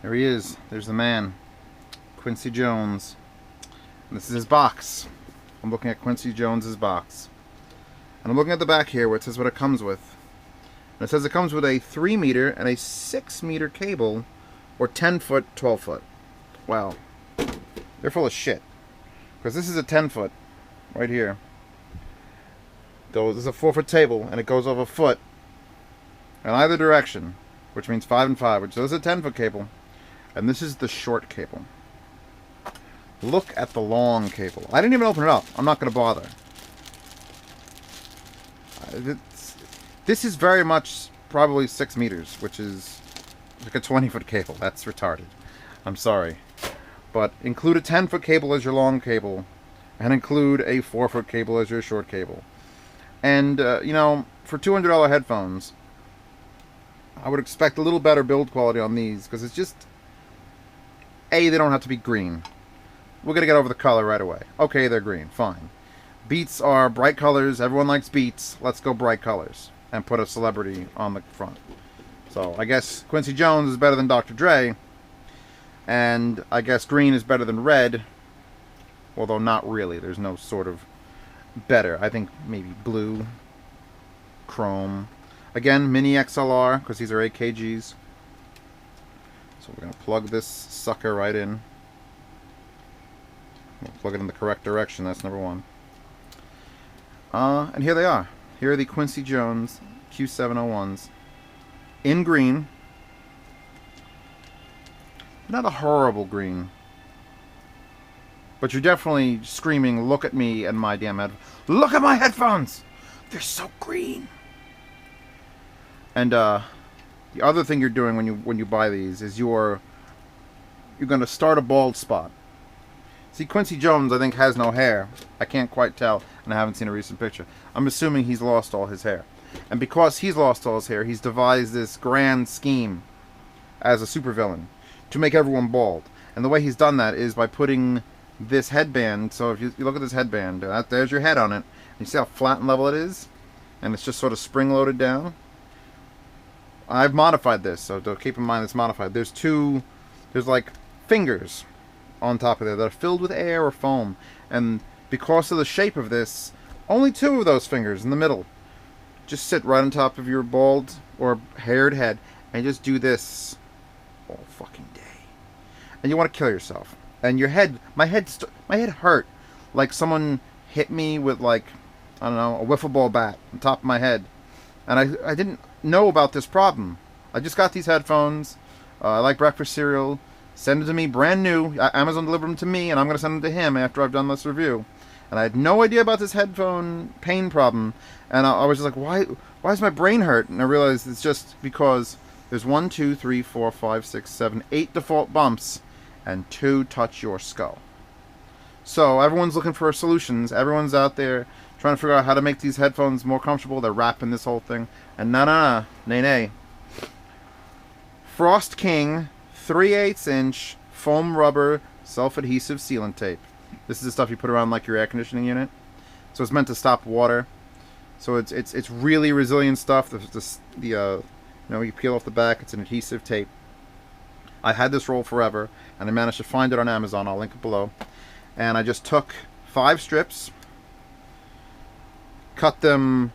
There he is. There's the man. Quincy Jones. And this is his box. I'm looking at Quincy Jones's box. And I'm looking at the back here where it says what it comes with. And it says it comes with a 3 meter and a 6 meter cable, or 10 foot, 12 foot. Wow. They're full of shit. Because this is a 10 foot right here. This is a 4 foot table and it goes over a foot in either direction, which means 5 and 5, which is a 10 foot cable. And this is the short cable. Look at the long cable. I didn't even open it up. I'm not going to bother. This is very much probably 6 meters, which is like a 20 foot cable. That's retarded. I'm sorry. But include a 10 foot cable as your long cable, and include a 4 foot cable as your short cable. And, you know, for $200 headphones, I would expect a little better build quality on these, because it's just, A, they don't have to be green. We're going to get over the color right away. Okay, they're green. Fine. Beats are bright colors. Everyone likes Beats. Let's go bright colors. And put a celebrity on the front. So, I guess Quincy Jones is better than Dr. Dre. And I guess green is better than red. Although not really. There's no sort of better. I think maybe blue. Chrome. Again, mini XLR, because these are AKGs. So we're going to plug this sucker right in. We'll plug it in the correct direction. That's number one. And here they are. Here are the Quincy Jones Q701s. In green. Not a horrible green. But you're definitely screaming, look at me and my damn headphones. Look at my headphones! They're so green! And the other thing you're doing when you buy these is you're going to start a bald spot. See, Quincy Jones, I think, has no hair. I can't quite tell, and I haven't seen a recent picture. I'm assuming he's lost all his hair. And because he's lost all his hair, he's devised this grand scheme as a supervillain to make everyone bald. And the way he's done that is by putting this headband. So if you look at this headband, there's your head on it. And you see how flat and level it is? And it's just sort of spring-loaded down. I've modified this, so keep in mind it's modified. There's like fingers on top of there that are filled with air or foam. And because of the shape of this, only 2 of those fingers in the middle just sit right on top of your bald or haired head and just do this all fucking day. And you want to kill yourself. And your head, my head hurt like someone hit me with, like, I don't know, a wiffle ball bat on top of my head. And I didn't know about this problem. I just got these headphones. I like breakfast cereal. Send them to me brand new. Amazon delivered them to me, and I'm going to send them to him after I've done this review. And I had no idea about this headphone pain problem. And I was just like, why is my brain hurt? And I realized it's just because there's 1, 2, 3, 4, 5, 6, 7, 8 default bumps, and 2 touch your skull. So everyone's looking for solutions. Everyone's out there trying to figure out how to make these headphones more comfortable. They're wrapping this whole thing. And nay. Frost King 3/8 inch foam rubber self-adhesive sealant tape. This is the stuff you put around like your air conditioning unit. So it's meant to stop water. So it's really resilient stuff. You know, you peel off the back. It's an adhesive tape. I had this roll forever, and I managed to find it on Amazon. I'll link it below. And I just took 5 strips, cut them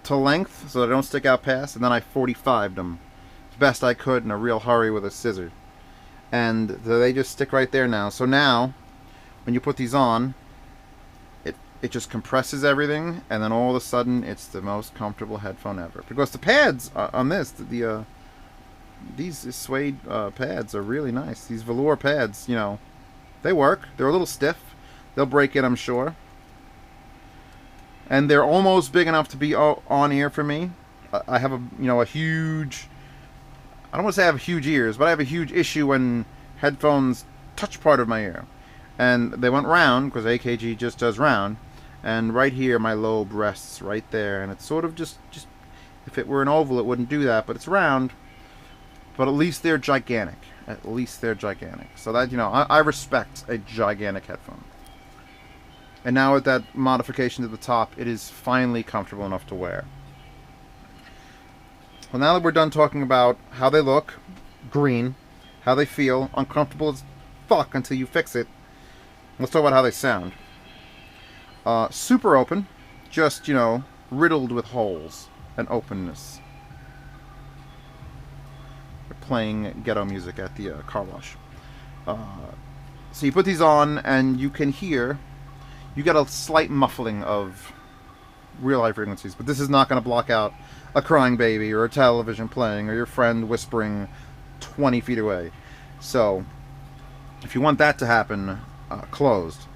to length so they don't stick out past, and then I 45'd them as best I could in a real hurry with a scissor. And they just stick right there now. So now, when you put these on, it just compresses everything, and then all of a sudden, it's the most comfortable headphone ever. Because the pads on this, these Suede pads are really nice. These velour pads, you know, they work. They're a little stiff. They'll break in, I'm sure. And they're almost big enough to be on ear for me. I have a huge, I don't want to say I have huge ears, but I have a huge issue when headphones touch part of my ear. And they went round, because AKG just does round. And right here, my lobe rests right there. And it's sort of just if it were an oval, it wouldn't do that. But it's round. But at least they're gigantic. At least they're gigantic. So that, you know, I respect a gigantic headphone. And now with that modification to the top, it is finally comfortable enough to wear. Well, now that we're done talking about how they look, green, how they feel, uncomfortable as fuck until you fix it. Let's talk about how they sound. Super open, just, you know, riddled with holes and openness. We're playing ghetto music at the car wash. So you put these on and you can hear, you get a slight muffling of real high frequencies, but this is not going to block out a crying baby or a television playing or your friend whispering 20 feet away. So if you want that to happen, closed,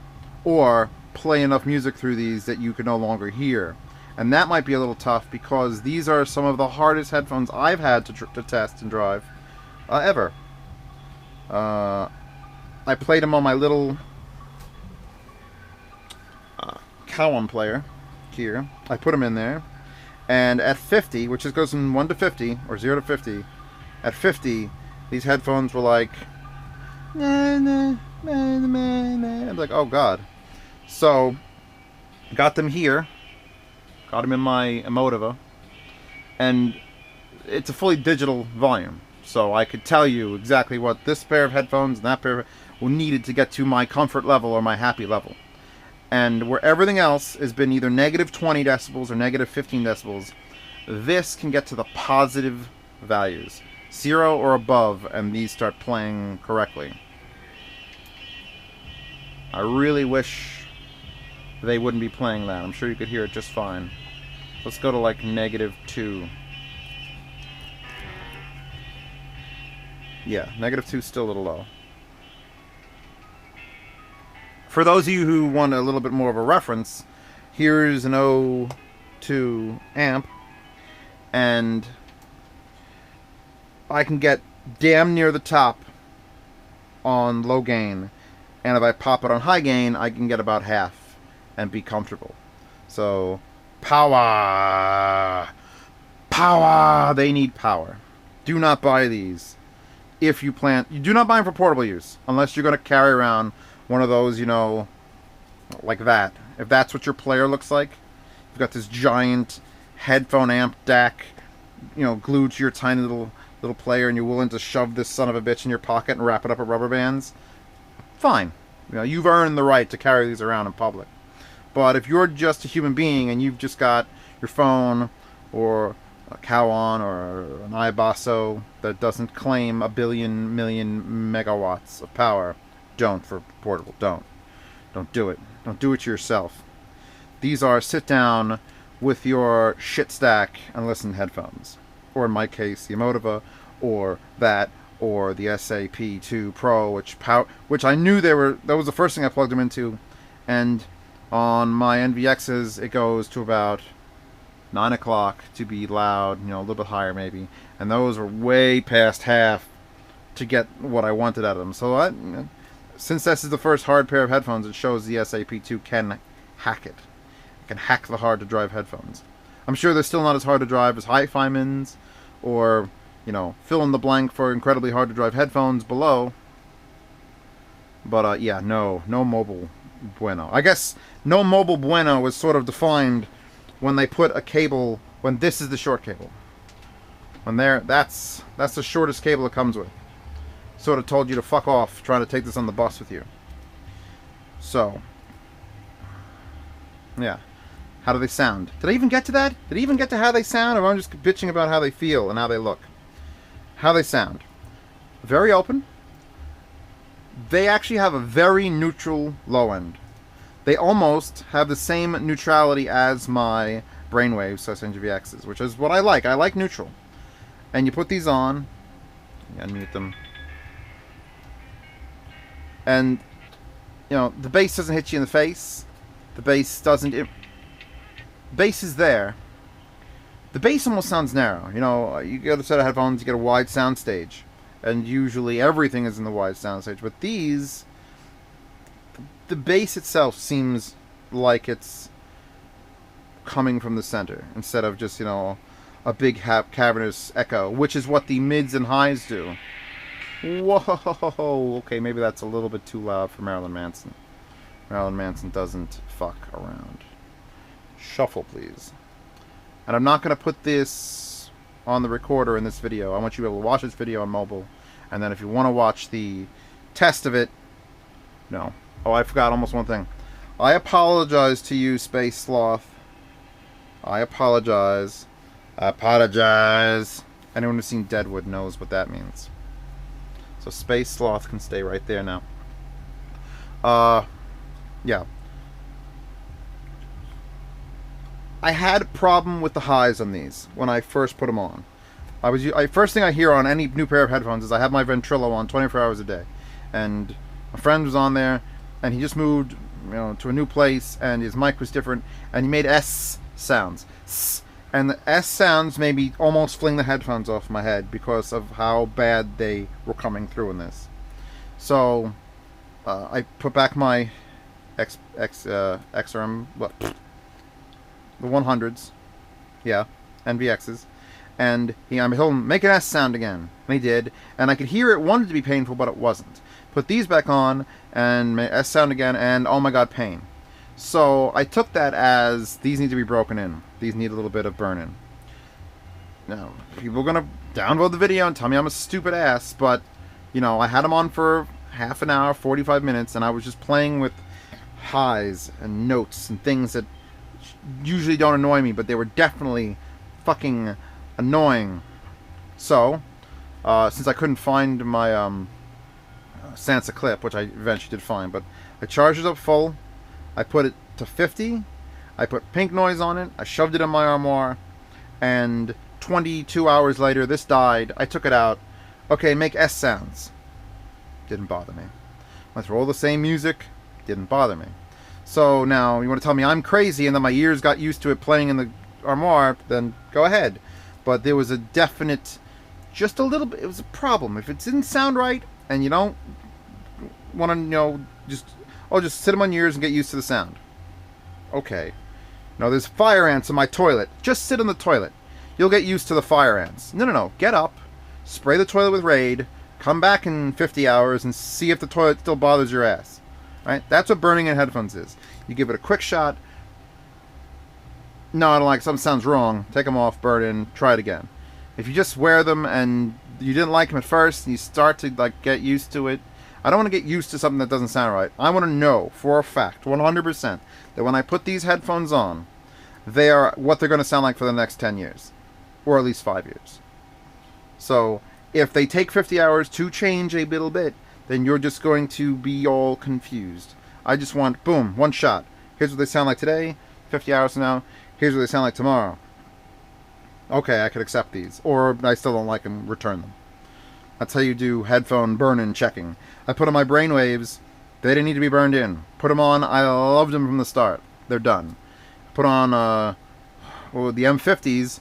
or play enough music through these that you can no longer hear. And that might be a little tough because these are some of the hardest headphones I've had to test and drive ever. I played them on my little Cowan player here. I put them in there, and at 50, which goes from 1 to 50 or 0 to 50, at 50 these headphones were like, I'm like, oh god. So got them here, got them in my Emotiva, and it's a fully digital volume, so I could tell you exactly what this pair of headphones and that pair of needed to get to my comfort level or my happy level. And where everything else has been either negative 20 decibels or negative 15 decibels, this can get to the positive values, 0 or above, and these start playing correctly. I really wish they wouldn't be playing that. I'm sure you could hear it just fine. Let's go to like -2. Yeah, -2 is still a little low. For those of you who want a little bit more of a reference, here's an O2 amp, and I can get damn near the top on low gain, and if I pop it on high gain, I can get about half and be comfortable. So, power! Power! They need power. Do not buy these if you plan... You do not buy them for portable use, unless you're going to carry around one of those, you know, like that. If that's what your player looks like, you've got this giant headphone amp DAC, you know, glued to your tiny little player, and you're willing to shove this son of a bitch in your pocket and wrap it up with rubber bands, fine. You know, you've earned the right to carry these around in public. But if you're just a human being and you've just got your phone or a Cowan or an iBasso that doesn't claim a billion million megawatts of power, don't for portable. Don't do it. Don't do it to yourself. These are sit down with your shit stack and listen headphones, or in my case the Emotiva, or that, or the SAP2 Pro, which I knew that was the first thing I plugged them into, and on my NVXs it goes to about 9 o'clock to be loud, you know, a little bit higher maybe, and those were way past half to get what I wanted out of them. So since this is the first hard pair of headphones, it shows the SAP2 can hack it. It can hack the hard-to-drive headphones. I'm sure they're still not as hard to drive as Hi-Fi-Mins, or, you know, fill in the blank for incredibly hard-to-drive headphones below. But, yeah, no mobile bueno. I guess no mobile bueno was sort of defined when they put a cable, when this is the short cable. When that's the shortest cable it comes with. Sort of told you to fuck off trying to take this on the bus with you. So, yeah. How do they sound? Did I even get to that? Did I even get to how they sound? Or am I just bitching about how they feel and how they look? How they sound. Very open. They actually have a very neutral low end. They almost have the same neutrality as my Brainwaves SNGVXs, which is what I like. I like neutral. And you put these on. Unmute them. And, you know, the bass doesn't hit you in the face. The bass doesn't... bass is there. The bass almost sounds narrow. You know, you get a set of headphones, you get a wide soundstage. And usually everything is in the wide soundstage. But these... the bass itself seems like it's coming from the center. Instead of just, you know, a big cavernous echo. Which is what the mids and highs do. Whoa! Okay, maybe that's a little bit too loud for Marilyn Manson. Marilyn Manson doesn't fuck around. Shuffle, please. And I'm not going to put this on the recorder in this video. I want you to be able to watch this video on mobile And then if you want to watch the test of it, no. Oh, I forgot almost one thing. I apologize to you, Space Sloth. I apologize. I apologize. Anyone who's seen Deadwood knows what that means. So Space Sloth can stay right there now. Yeah. I had a problem with the highs on these when I first put them on. First thing I hear on any new pair of headphones is I have my Ventrilo on 24 hours a day. And my friend was on there, and he just moved, to a new place, and his mic was different, and he made S sounds. And the S sounds made me almost fling the headphones off my head because of how bad they were coming through in this. So I put back my XRM, the 100s, yeah, NVXs, and I told him, make an S sound again, and he did, and I could hear it wanted to be painful, but it wasn't. Put these back on, and made S sound again, and oh my god, pain. So I took that as, these need to be broken in. These need a little bit of burn-in. Now, people are going to download the video and tell me I'm a stupid ass, but, I had them on for half an hour, 45 minutes, and I was just playing with highs and notes and things that usually don't annoy me, but they were definitely fucking annoying. So, since I couldn't find my Sansa clip, which I eventually did find, but I charged it up full, I put it to 50, I put pink noise on it, I shoved it in my armoire, and 22 hours later this died. I took it out. Okay, make S sounds. Didn't bother me. Went through all the same music, didn't bother me. So now, you want to tell me I'm crazy and that my ears got used to it playing in the armoire, then go ahead. But there was a definite, just a little bit, it was a problem. If it didn't sound right, and you don't want to, just sit them on your ears and get used to the sound. Okay. No, there's fire ants in my toilet. Just sit in the toilet. You'll get used to the fire ants. No. Get up, spray the toilet with Raid, come back in 50 hours and see if the toilet still bothers your ass. Right? That's what burning in headphones is. You give it a quick shot. No, I don't like something sounds wrong. Take them off, burn in, try it again. If you just wear them and you didn't like them at first and you start to get used to it, I don't want to get used to something that doesn't sound right. I want to know for a fact, 100%, that when I put these headphones on, they are what they're going to sound like for the next 10 years. Or at least 5 years. So, if they take 50 hours to change a little bit, then you're just going to be all confused. I just want, boom, one shot. Here's what they sound like today, 50 hours from now. Here's what they sound like tomorrow. Okay, I could accept these. Or I still don't like them, return them. That's how you do headphone burn-in checking. I put on my brainwaves. They didn't need to be burned in. Put them on. I loved them from the start. They're done. Put on the M50s.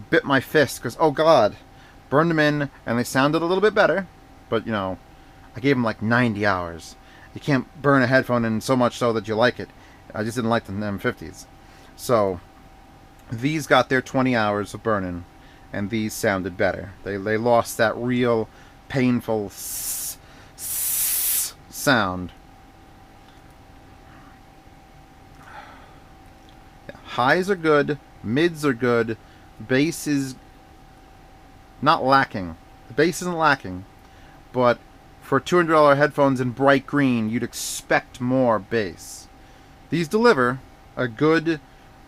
Bit my fist because, oh God, burned them in and they sounded a little bit better. But, I gave them like 90 hours. You can't burn a headphone in so much so that you like it. I just didn't like the M50s. So, these got their 20 hours of burning, and these sounded better. They lost that real, painful sound. Yeah, highs are good, mids are good, bass is not lacking. The bass isn't lacking, but for $200 headphones in bright green, you'd expect more bass. These deliver a good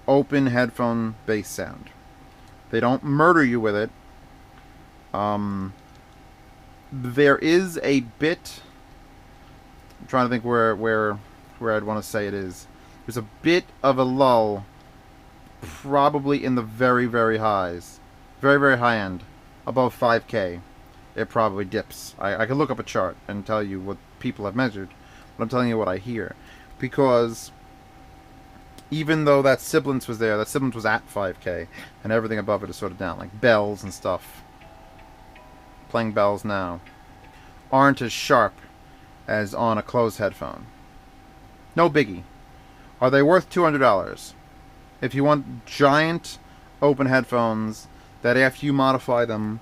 open headphone bass sound. They don't murder you with it. There is a bit, I'm trying to think where I'd want to say it is. There's a bit of a lull, probably in the very, very highs. Very, very high end. Above 5K. It probably dips. I could look up a chart and tell you what people have measured, but I'm telling you what I hear. Because even though that sibilance was there, that sibilance was at 5K, and everything above it is sort of down, like bells and stuff. Playing bells now aren't as sharp as on a closed headphone. No biggie. Are they worth $200? If you want giant open headphones that after you modify them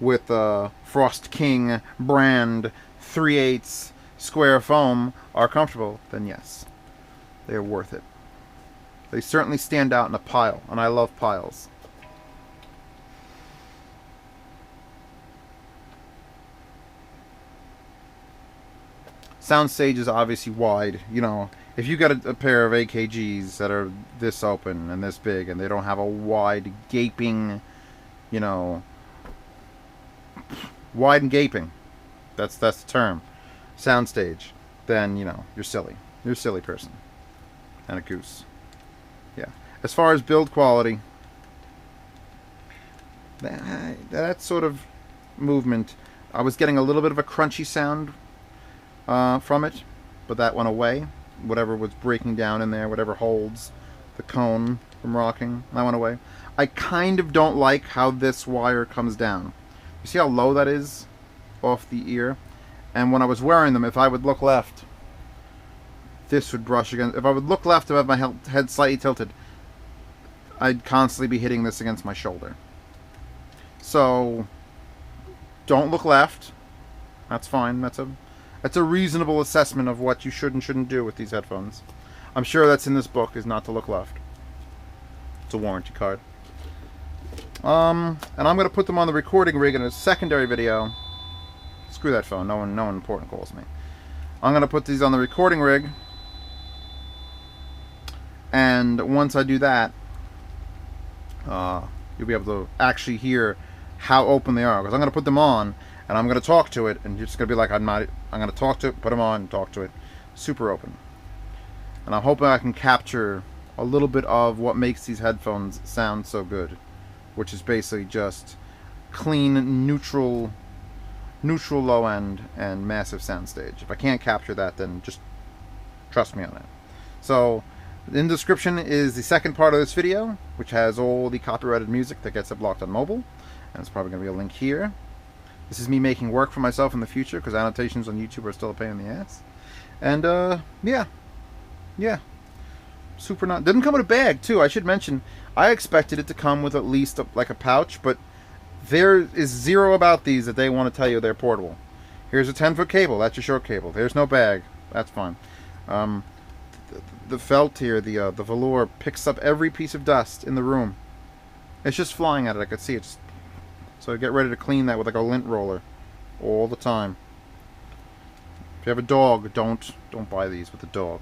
with Frost King brand 3/8 square foam are comfortable, then yes, they're worth it. They certainly stand out in a pile, and I love piles. Soundstage is obviously wide. You know, if you got a pair of AKGs that are this open and this big, and they don't have a wide, gaping, you know, wide and gaping, that's the term, soundstage, then, you know, you're silly. You're a silly person. And a goose. Yeah. As far as build quality, that sort of movement, I was getting a little bit of a crunchy sound from it, but that went away. Whatever was breaking down in there, whatever holds the cone from rocking, that went away. I kind of don't like how this wire comes down. You see how low that is off the ear? And when I was wearing them, if I would look left, this would brush against. If I would look left, have my head slightly tilted, I'd constantly be hitting this against my shoulder. So don't look left. That's fine. That's a reasonable assessment of what you should and shouldn't do with these headphones. I'm sure that's in this book, is not to look left. It's a warranty card. And I'm going to put them on the recording rig in a secondary video. Screw that phone. No one important calls me. I'm going to put these on the recording rig. And once I do that, you'll be able to actually hear how open they are. Because I'm going to put them on, and I'm going to talk to it, and you're just going to be like, I'm going to talk to it, put them on, and talk to it. Super open. And I'm hoping I can capture a little bit of what makes these headphones sound so good, which is basically just clean, neutral low end and massive soundstage. If I can't capture that, then just trust me on it. So in the description is the second part of this video, which has all the copyrighted music that gets blocked on mobile, and it's probably going to be a link here. This is me making work for myself in the future, because annotations on YouTube are still a pain in the ass. And yeah, super not. Didn't come with a bag too. I should mention, I expected it to come with at least like a pouch, but there is zero about these that they want to tell you they're portable. Here's a 10-foot cable. That's your short cable. There's no bag. That's fine. The felt here, the velour, picks up every piece of dust in the room. It's just flying at it. I could see it. So get ready to clean that with like a lint roller all the time. If you have a dog, don't buy these with a dog.